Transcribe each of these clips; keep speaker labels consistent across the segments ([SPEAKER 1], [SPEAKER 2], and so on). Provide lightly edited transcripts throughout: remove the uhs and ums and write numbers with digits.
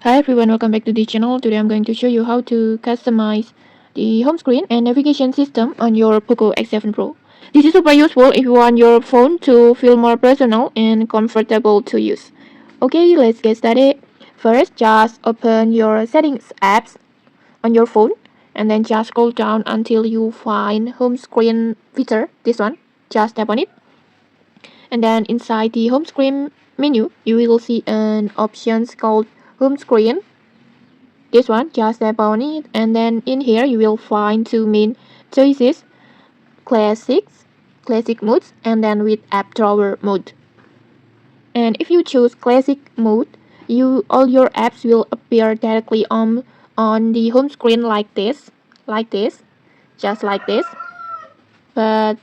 [SPEAKER 1] Hi everyone, welcome back to the channel. Today I'm going to show you how to customize the home screen and navigation system on your POCO X7 Pro. This is super useful if you want your phone to feel more personal and comfortable to use. Okay, let's get started. First, just open your settings apps on your phone and then just scroll down until you find home screen feature, this one. Just tap on it. And then inside the home screen menu, you will see an options called home screen. This one, just tap on it, and then in here you will find two main choices: classic modes, and then with app drawer mode. And if you choose classic mode, all your apps will appear directly on the home screen like this, just like this. But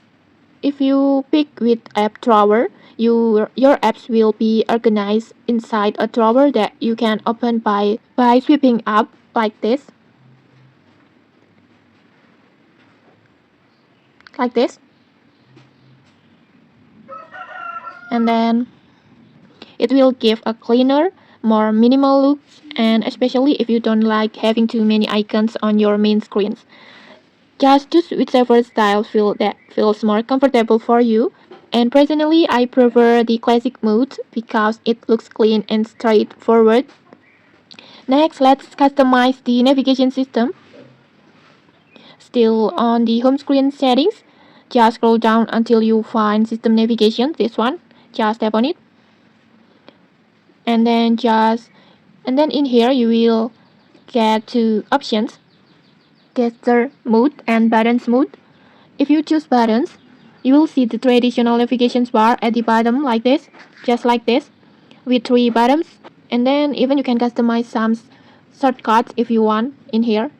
[SPEAKER 1] if you pick with app drawer, your apps will be organized inside a drawer that you can open by sweeping up like this. Like this. And then it will give a cleaner, more minimal look, and especially if you don't like having too many icons on your main screens. Just choose whichever style that feels more comfortable for you. And personally, I prefer the classic mode because it looks clean and straightforward. Next, let's customize the navigation system. Still on the home screen settings, just scroll down until you find system navigation, this one. Just tap on it. And then in here you will get two options: gesture mode and buttons mode. If you choose buttons, you will see the traditional navigation bar at the bottom like this, just like this, with three buttons. And then even you can customize some shortcuts if you want in here.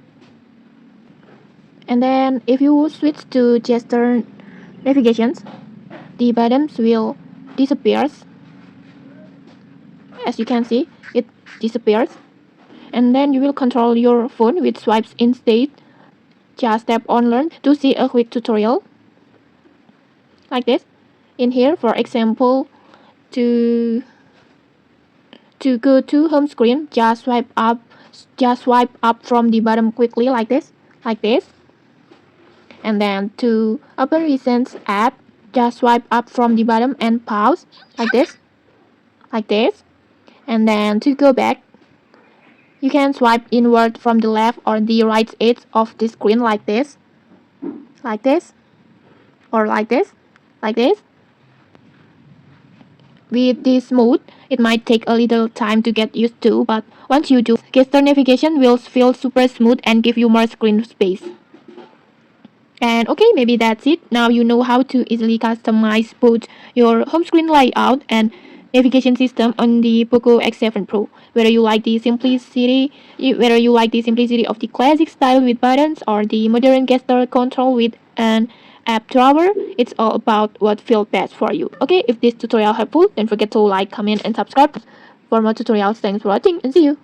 [SPEAKER 1] And then if you switch to gesture navigations, the buttons will disappear. As you can see, it disappears. And then you will control your phone with swipes instead. Just tap on learn to see a quick tutorial like this. In here, for example, to go to home screen, just swipe up from the bottom quickly like this. And then to open recent app, just swipe up from the bottom and pause like this. And then to go back, you can swipe inward from the left or the right edge of the screen like this, or like this. With this mode, it might take a little time to get used to, but once you do, gesture navigation will feel super smooth and give you more screen space. And okay, maybe that's it. Now you know how to easily customize both your home screen layout and navigation system on the POCO X7 Pro. Whether you like the simplicity of the classic style with buttons or the modern gesture control with an app drawer, it's all about what feels best for you. Okay, if this tutorial helpful, don't forget to like, comment, and subscribe for more tutorials. Thanks for watching and see you.